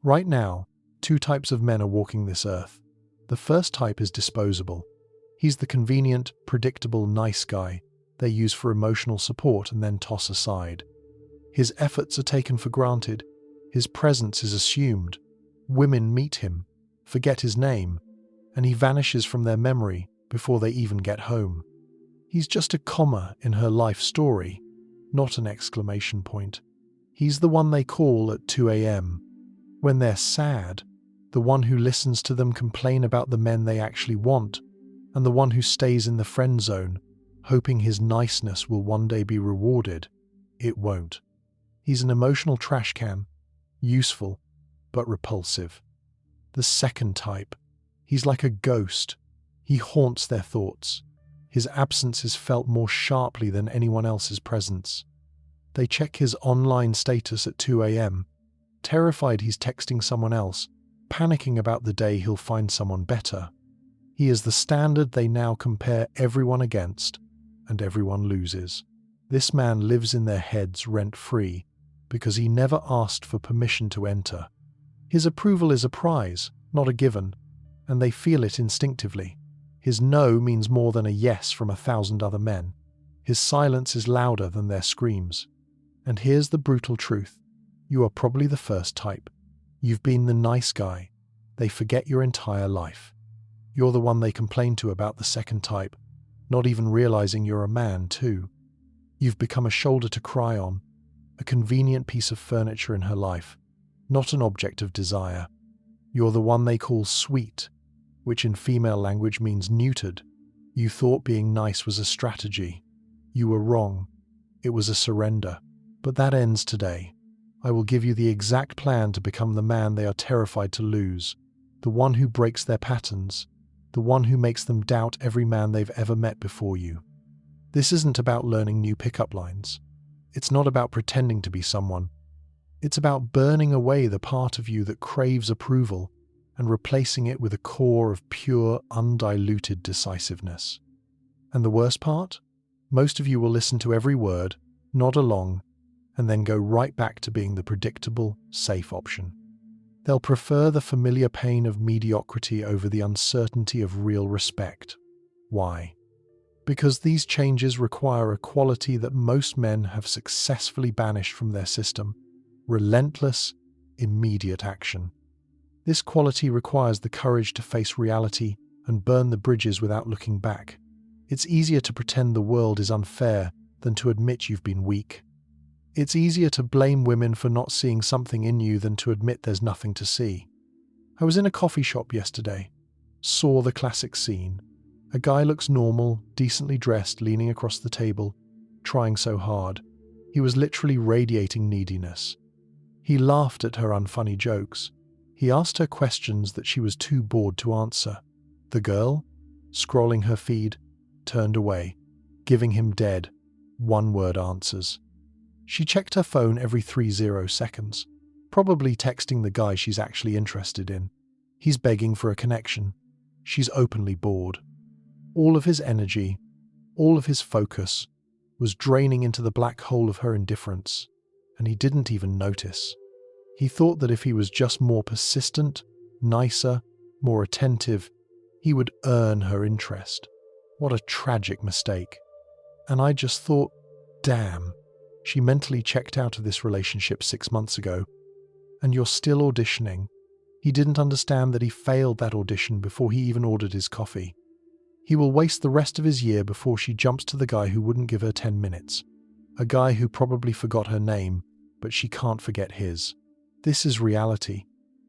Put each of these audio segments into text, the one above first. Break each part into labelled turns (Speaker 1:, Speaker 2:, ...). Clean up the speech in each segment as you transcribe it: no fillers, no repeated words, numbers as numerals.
Speaker 1: Right now, two types of men are walking this earth. The first type is disposable. He's the convenient, predictable, nice guy they use for emotional support and then toss aside. His efforts are taken for granted. His presence is assumed. Women meet him, forget his name, and he vanishes from their memory before they even get home. He's just a comma in her life story, not an exclamation point. He's the one they call at 2 a.m. when they're sad, the one who listens to them complain about the men they actually want, and the one who stays in the friend zone, hoping his niceness will one day be rewarded. It won't. He's an emotional trash can, useful, but repulsive. The second type. He's like a ghost. He haunts their thoughts. His absence is felt more sharply than anyone else's presence. They check his online status at 2 a.m., terrified he's texting someone else, panicking about the day he'll find someone better. He is the standard they now compare everyone against, and everyone loses. This man lives in their heads rent-free because he never asked for permission to enter. His approval is a prize, not a given, and they feel it instinctively. His no means more than a yes from 1,000 other men. His silence is louder than their screams. And here's the brutal truth. You are probably the first type. You've been the nice guy. They forget your entire life. You're the one they complain to about the second type, not even realizing you're a man too. You've become a shoulder to cry on, a convenient piece of furniture in her life, not an object of desire. You're the one they call sweet, which in female language means neutered. You thought being nice was a strategy. You were wrong. It was a surrender. But that ends today. I will give you the exact plan to become the man they are terrified to lose, the one who breaks their patterns, the one who makes them doubt every man they've ever met before you. This isn't about learning new pickup lines. It's not about pretending to be someone. It's about burning away the part of you that craves approval and replacing it with a core of pure, undiluted decisiveness. And the worst part? Most of you will listen to every word, nod along, and then go right back to being the predictable, safe option. They'll prefer the familiar pain of mediocrity over the uncertainty of real respect. Why? Because these changes require a quality that most men have successfully banished from their system: relentless, immediate action. This quality requires the courage to face reality and burn the bridges without looking back. It's easier to pretend the world is unfair than to admit you've been weak. It's easier to blame women for not seeing something in you than to admit there's nothing to see. I was in a coffee shop yesterday. Saw the classic scene. A guy looks normal, decently dressed, leaning across the table, trying so hard. He was literally radiating neediness. He laughed at her unfunny jokes. He asked her questions that she was too bored to answer. The girl, scrolling her feed, turned away, giving him dead, one-word answers. She checked her phone every 30 seconds, probably texting the guy she's actually interested in. He's begging for a connection. She's openly bored. All of his energy, all of his focus, was draining into the black hole of her indifference, and he didn't even notice. He thought that if he was just more persistent, nicer, more attentive, he would earn her interest. What a tragic mistake. And I just thought, damn. She mentally checked out of this relationship 6 months ago, and you're still auditioning. He didn't understand that he failed that audition before he even ordered his coffee. He will waste the rest of his year before she jumps to the guy who wouldn't give her 10 minutes. A guy who probably forgot her name, but she can't forget his. This is reality.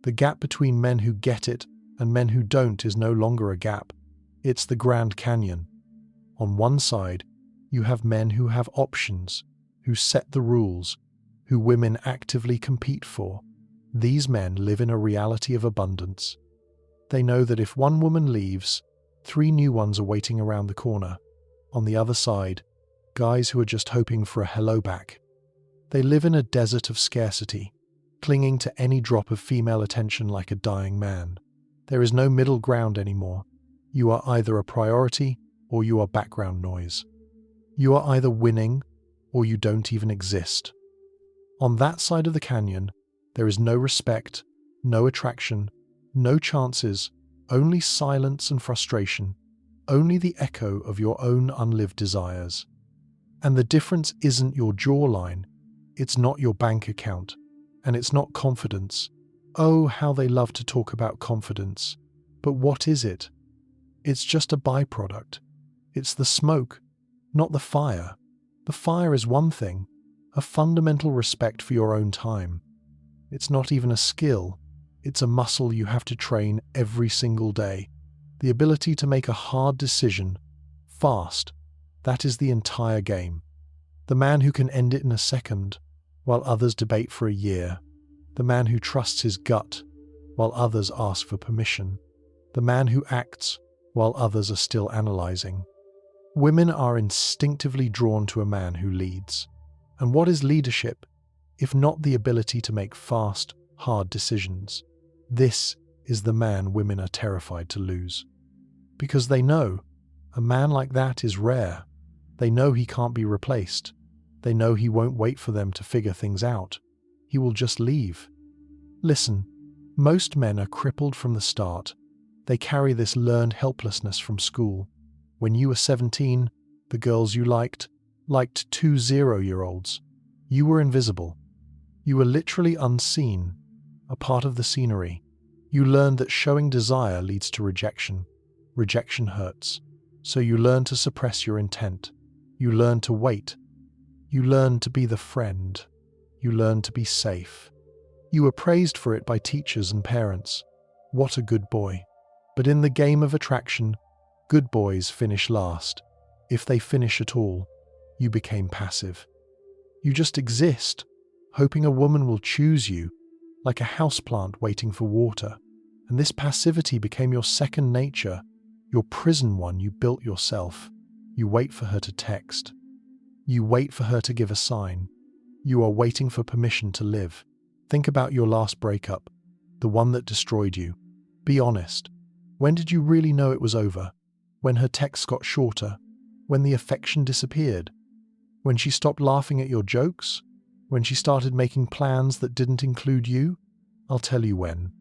Speaker 1: The gap between men who get it and men who don't is no longer a gap. It's the Grand Canyon. On one side, you have men who have options, who set the rules, who women actively compete for. These men live in a reality of abundance. They know that if one woman leaves, 3 new ones are waiting around the corner. On the other side, guys who are just hoping for a hello back. They live in a desert of scarcity, clinging to any drop of female attention like a dying man. There is no middle ground anymore. You are either a priority or you are background noise. You are either winning or you don't even exist. On that side of the canyon, there is no respect, no attraction, no chances, only silence and frustration, only the echo of your own unlived desires. And the difference isn't your jawline, it's not your bank account, and it's not confidence. Oh, how they love to talk about confidence. But what is it? It's just a byproduct. It's the smoke, not the fire. The fire is one thing, a fundamental respect for your own time. It's not even a skill, it's a muscle you have to train every single day. The ability to make a hard decision, fast, that is the entire game. The man who can end it in a second, while others debate for a year. The man who trusts his gut, while others ask for permission. The man who acts, while others are still analyzing. Women are instinctively drawn to a man who leads. And what is leadership, if not the ability to make fast, hard decisions? This is the man women are terrified to lose. Because they know a man like that is rare. They know he can't be replaced. They know he won't wait for them to figure things out. He will just leave. Listen, most men are crippled from the start. They carry this learned helplessness from school. When you were 17, the girls you liked 2 0-year-olds. You were invisible. You were literally unseen, a part of the scenery. You learned that showing desire leads to rejection. Rejection hurts. So you learn to suppress your intent. You learn to wait. You learn to be the friend. You learn to be safe. You were praised for it by teachers and parents. What a good boy. But in the game of attraction, good boys finish last. If they finish at all, you became passive. You just exist, hoping a woman will choose you, like a houseplant waiting for water. And this passivity became your second nature, your prison one you built yourself. You wait for her to text. You wait for her to give a sign. You are waiting for permission to live. Think about your last breakup, the one that destroyed you. Be honest. When did you really know it was over? When her texts got shorter? When the affection disappeared? When she stopped laughing at your jokes? When she started making plans that didn't include you? I'll tell you when.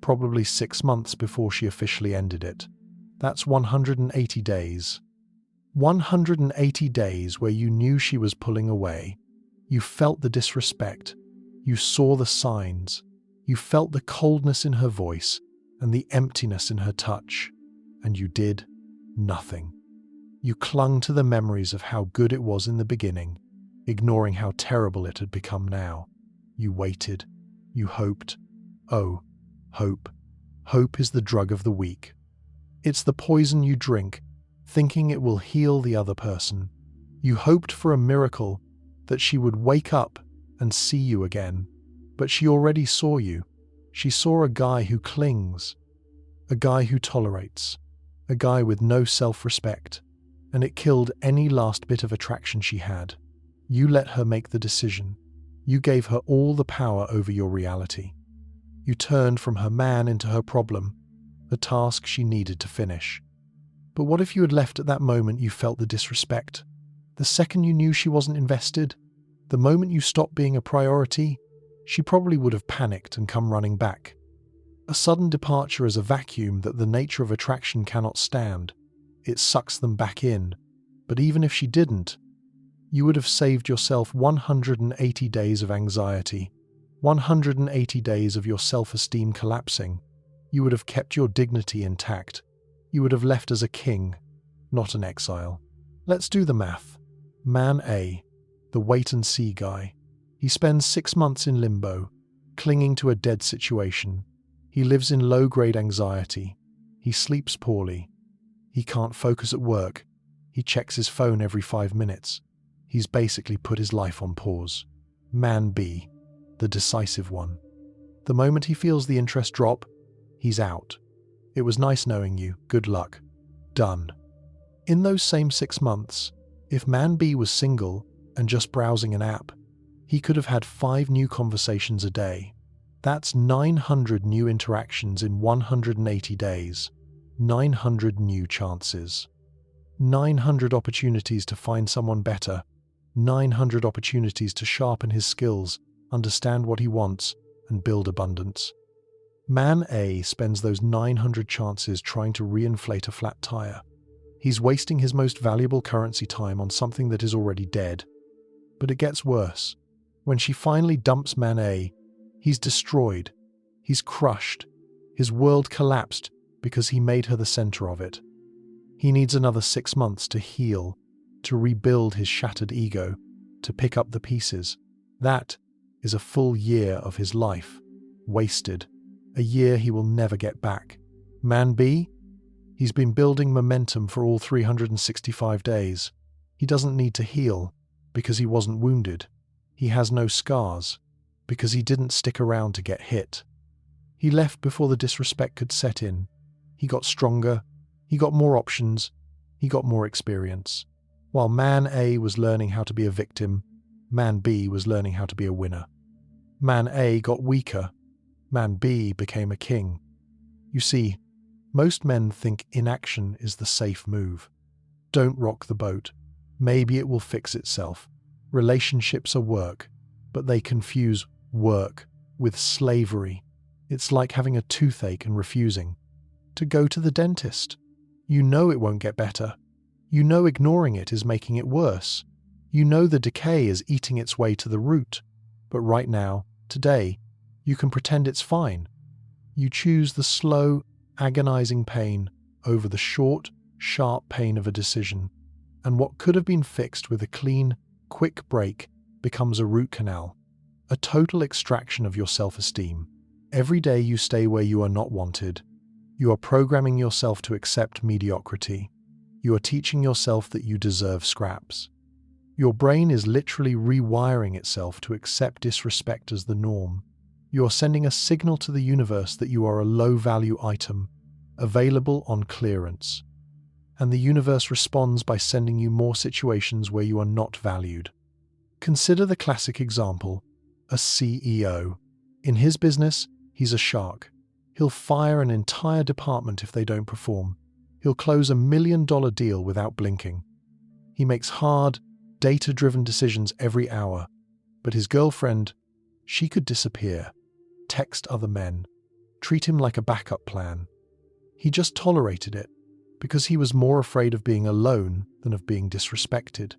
Speaker 1: Probably 6 months before she officially ended it. That's 180 days. 180 days where you knew she was pulling away. You felt the disrespect. You saw the signs. You felt the coldness in her voice and the emptiness in her touch. And you did nothing. You clung to the memories of how good it was in the beginning, ignoring how terrible it had become now. You waited. You hoped. Oh, hope. Hope is the drug of the weak. It's the poison you drink, thinking it will heal the other person. You hoped for a miracle, that she would wake up and see you again. But she already saw you. She saw a guy who clings, a guy who tolerates, a guy with no self-respect, and it killed any last bit of attraction she had. You let her make the decision. You gave her all the power over your reality. You turned from her man into her problem, the task she needed to finish. But what if you had left at that moment you felt the disrespect? The second you knew she wasn't invested, the moment you stopped being a priority, she probably would have panicked and come running back. A sudden departure is a vacuum that the nature of attraction cannot stand. It sucks them back in. But even if she didn't, you would have saved yourself 180 days of anxiety, 180 days of your self-esteem collapsing. You would have kept your dignity intact. You would have left as a king, not an exile. Let's do the math. Man A, the wait-and-see guy. He spends 6 months in limbo, clinging to a dead situation. He lives in low-grade anxiety. He sleeps poorly. He can't focus at work. He checks his phone every 5 minutes. He's basically put his life on pause. Man B, the decisive one. The moment he feels the interest drop, he's out. It was nice knowing you. Good luck. Done. In those same 6 months, if Man B was single and just browsing an app, he could have had 5 new conversations a day. That's 900 new interactions in 180 days. 900 new chances. 900 opportunities to find someone better. 900 opportunities to sharpen his skills, understand what he wants, and build abundance. Man A spends those 900 chances trying to reinflate a flat tire. He's wasting his most valuable currency time on something that is already dead. But it gets worse. When she finally dumps Man A, he's destroyed. He's crushed. His world collapsed because he made her the center of it. He needs another 6 months to heal, to rebuild his shattered ego, to pick up the pieces. That is a full year of his life, wasted. A year he will never get back. Man B? He's been building momentum for all 365 days. He doesn't need to heal because he wasn't wounded. He has no scars because he didn't stick around to get hit. He left before the disrespect could set in. He got stronger. He got more options. He got more experience. While Man A was learning how to be a victim, Man B was learning how to be a winner. Man A got weaker. Man B became a king. You see, most men think inaction is the safe move. Don't rock the boat. Maybe it will fix itself. Relationships are work, but they confuse work with slavery. It's like having a toothache and refusing to go to the dentist. You know it won't get better. You know ignoring it is making it worse. You know the decay is eating its way to the root. But right now, today, you can pretend it's fine. You choose the slow, agonizing pain over the short, sharp pain of a decision. And what could have been fixed with a clean, quick break becomes a root canal, a total extraction of your self-esteem. Every day you stay where you are not wanted, you are programming yourself to accept mediocrity. You are teaching yourself that you deserve scraps. Your brain is literally rewiring itself to accept disrespect as the norm. You are sending a signal to the universe that you are a low-value item, available on clearance. And the universe responds by sending you more situations where you are not valued. Consider the classic example, a CEO. In his business, he's a shark. He'll fire an entire department if they don't perform. He'll close $1 million deal without blinking. He makes hard, data-driven decisions every hour. But his girlfriend, she could disappear, text other men, treat him like a backup plan. He just tolerated it because he was more afraid of being alone than of being disrespected.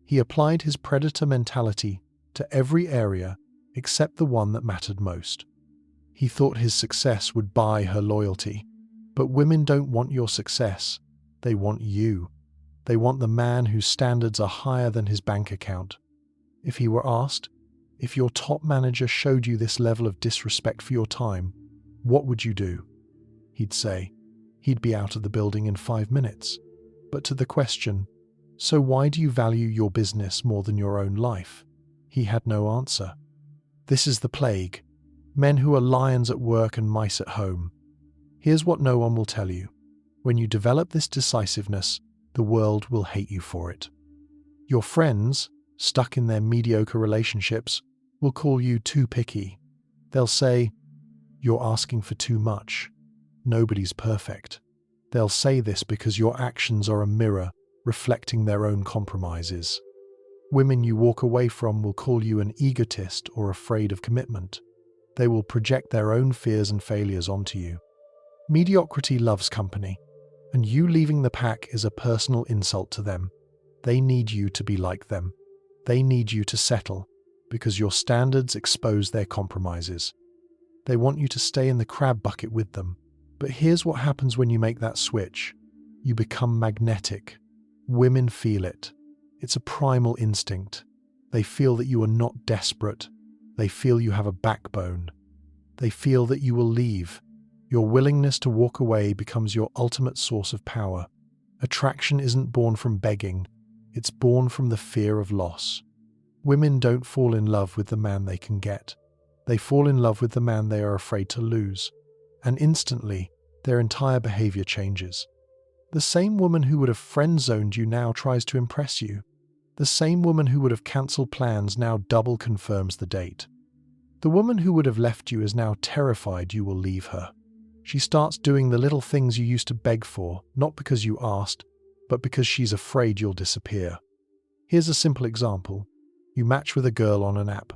Speaker 1: He applied his predator mentality to every area except the one that mattered most. He thought his success would buy her loyalty. But women don't want your success. They want you. They want the man whose standards are higher than his bank account. If he were asked, if your top manager showed you this level of disrespect for your time, what would you do? He'd say, he'd be out of the building in 5 minutes. But to the question, so why do you value your business more than your own life? He had no answer. This is the plague. Men who are lions at work and mice at home. Here's what no one will tell you. When you develop this decisiveness, the world will hate you for it. Your friends, stuck in their mediocre relationships, will call you too picky. They'll say, you're asking for too much. Nobody's perfect. They'll say this because your actions are a mirror reflecting their own compromises. Women you walk away from will call you an egotist or afraid of commitment. They will project their own fears and failures onto you. Mediocrity loves company, and you leaving the pack is a personal insult to them. They need you to be like them. They need you to settle, because your standards expose their compromises. They want you to stay in the crab bucket with them. But here's what happens when you make that switch. You become magnetic. Women feel it. It's a primal instinct. They feel that you are not desperate. They feel you have a backbone. They feel that you will leave. Your willingness to walk away becomes your ultimate source of power. Attraction isn't born from begging. It's born from the fear of loss. Women don't fall in love with the man they can get. They fall in love with the man they are afraid to lose. And instantly, their entire behavior changes. The same woman who would have friend-zoned you now tries to impress you. The same woman who would have cancelled plans now double confirms the date. The woman who would have left you is now terrified you will leave her. She starts doing the little things you used to beg for, not because you asked, but because she's afraid you'll disappear. Here's a simple example. You match with a girl on an app.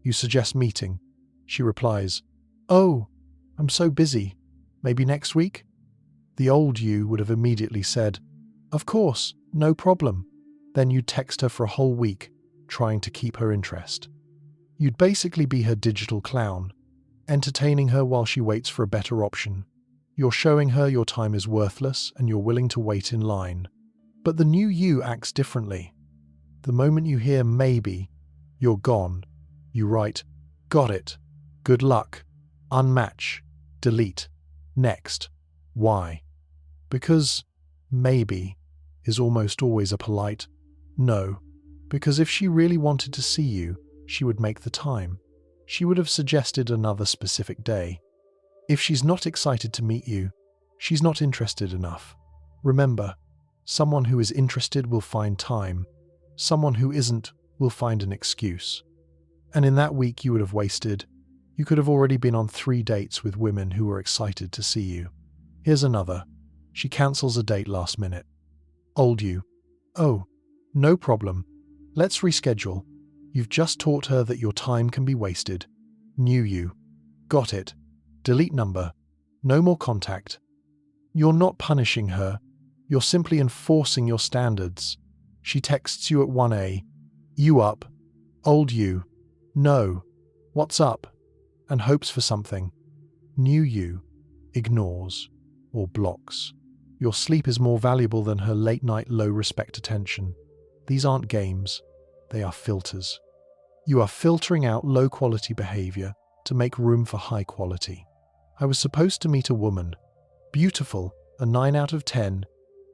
Speaker 1: You suggest meeting. She replies, "Oh, I'm so busy. Maybe next week? The old you would have immediately said, of course, no problem. Then you'd text her for a whole week, trying to keep her interest. You'd basically be her digital clown, entertaining her while she waits for a better option. You're showing her your time is worthless and you're willing to wait in line. But the new you acts differently. The moment you hear maybe, you're gone. You write, got it, good luck, unmatch, delete, next. Why? Because maybe is almost always a polite no. Because if she really wanted to see you, she would make the time. She would have suggested another specific day. If she's not excited to meet you, she's not interested enough. Remember, someone who is interested will find time. Someone who isn't will find an excuse. And in that week you would have wasted, you could have already been on 3 dates with women who were excited to see you. Here's another. She cancels a date last minute. Old you. Oh, no problem. Let's reschedule. You've just taught her that your time can be wasted. New you. Got it. Delete number. No more contact. You're not punishing her. You're simply enforcing your standards. She texts you at 1 You up? Old you. No. What's up? And hopes for something. New you. Ignores. Or blocks. Your sleep is more valuable than her late-night low-respect attention. These aren't games. They are filters. You are filtering out low-quality behavior to make room for high quality. I was supposed to meet a woman. Beautiful, a 9 out of 10.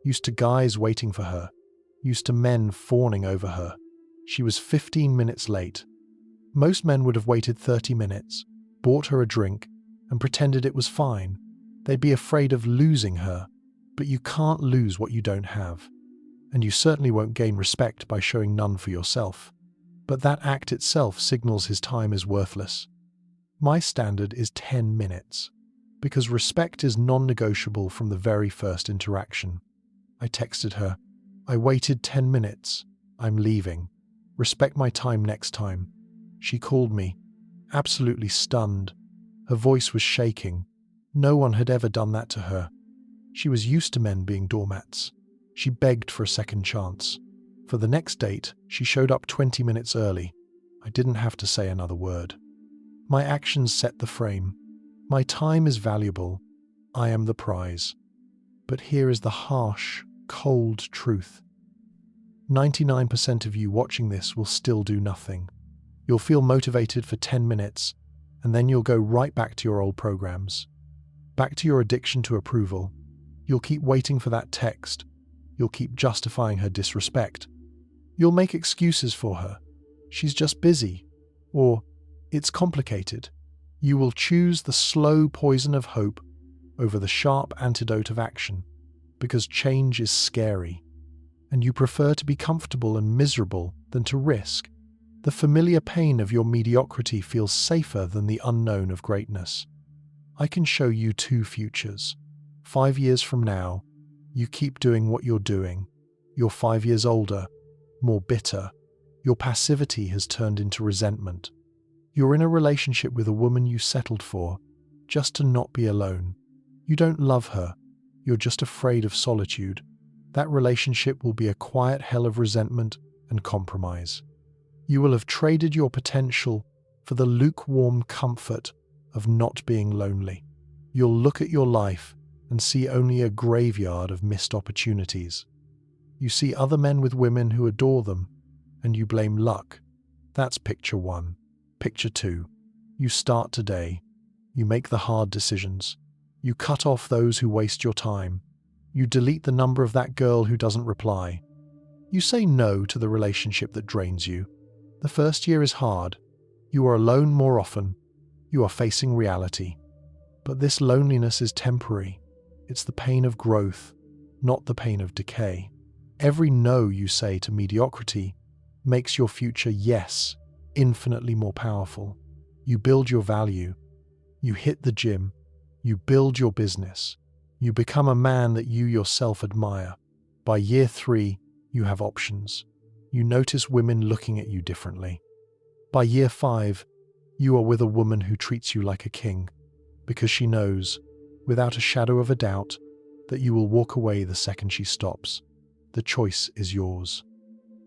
Speaker 1: Used to guys waiting for her. Used to men fawning over her. She was 15 minutes late. Most men would have waited 30 minutes, bought her a drink, and pretended it was fine. They'd be afraid of losing her. But you can't lose what you don't have. And you certainly won't gain respect by showing none for yourself. But that act itself signals his time is worthless. My standard is 10 minutes, because respect is non-negotiable from the very first interaction. I texted her, I waited 10 minutes. I'm leaving. Respect my time next time. She called me, absolutely stunned. Her voice was shaking. No one had ever done that to her. She was used to men being doormats. She begged for a second chance. For the next date, she showed up 20 minutes early. I didn't have to say another word. My actions set the frame. My time is valuable. I am the prize. But here is the harsh, cold truth. 99% of you watching this will still do nothing. You'll feel motivated for 10 minutes, and then you'll go right back to your old programs. Back to your addiction to approval. You'll keep waiting for that text. You'll keep justifying her disrespect. You'll make excuses for her. She's just busy. Or, it's complicated. You will choose the slow poison of hope over the sharp antidote of action, because change is scary. And you prefer to be comfortable and miserable than to risk. The familiar pain of your mediocrity feels safer than the unknown of greatness. I can show you 2 futures. 5 years from now, you keep doing what you're doing. You're 5 years older, more bitter. Your passivity has turned into resentment. You're in a relationship with a woman you settled for, just to not be alone. You don't love her. You're just afraid of solitude. That relationship will be a quiet hell of resentment and compromise. You will have traded your potential for the lukewarm comfort of not being lonely. You'll look at your life and see only a graveyard of missed opportunities. You see other men with women who adore them, and you blame luck. That's picture 1. Picture 2. You start today. You make the hard decisions. You cut off those who waste your time. You delete the number of that girl who doesn't reply. You say no to the relationship that drains you. The first year is hard. You are alone more often. You are facing reality. But this loneliness is temporary. It's the pain of growth, not the pain of decay. Every no you say to mediocrity makes your future yes infinitely more powerful. You build your value. You hit the gym. You build your business. You become a man that you yourself admire. By year 3, you have options. You notice women looking at you differently. By year 5, you are with a woman who treats you like a king. because she knows, without a shadow of a doubt, that you will walk away the second she stops. The choice is yours.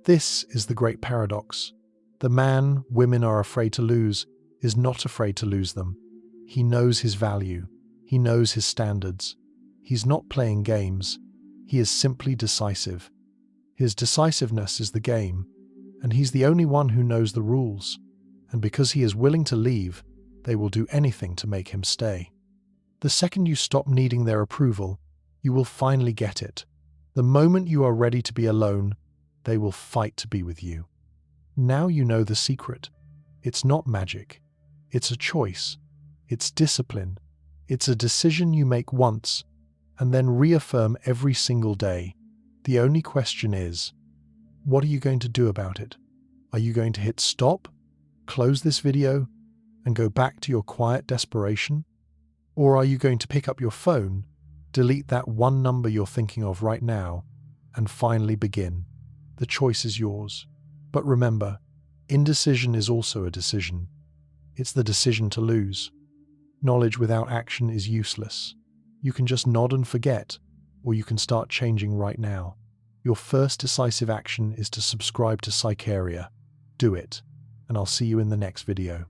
Speaker 1: This is the great paradox. The man women are afraid to lose is not afraid to lose them. He knows his value. He knows his standards. He's not playing games. He is simply decisive. His decisiveness is the game, and he's the only one who knows the rules. And because he is willing to leave, they will do anything to make him stay. The second you stop needing their approval, you will finally get it. The moment you are ready to be alone, they will fight to be with you. Now you know the secret. It's not magic. It's a choice. It's discipline. It's a decision you make once and then reaffirm every single day. The only question is, what are you going to do about it? Are you going to hit stop, close this video, and go back to your quiet desperation? Or are you going to pick up your phone, delete that one number you're thinking of right now, and finally begin? The choice is yours. But remember, indecision is also a decision. It's the decision to lose. Knowledge without action is useless. You can just nod and forget, or you can start changing right now. Your first decisive action is to subscribe to Psycheria. Do it, and I'll see you in the next video.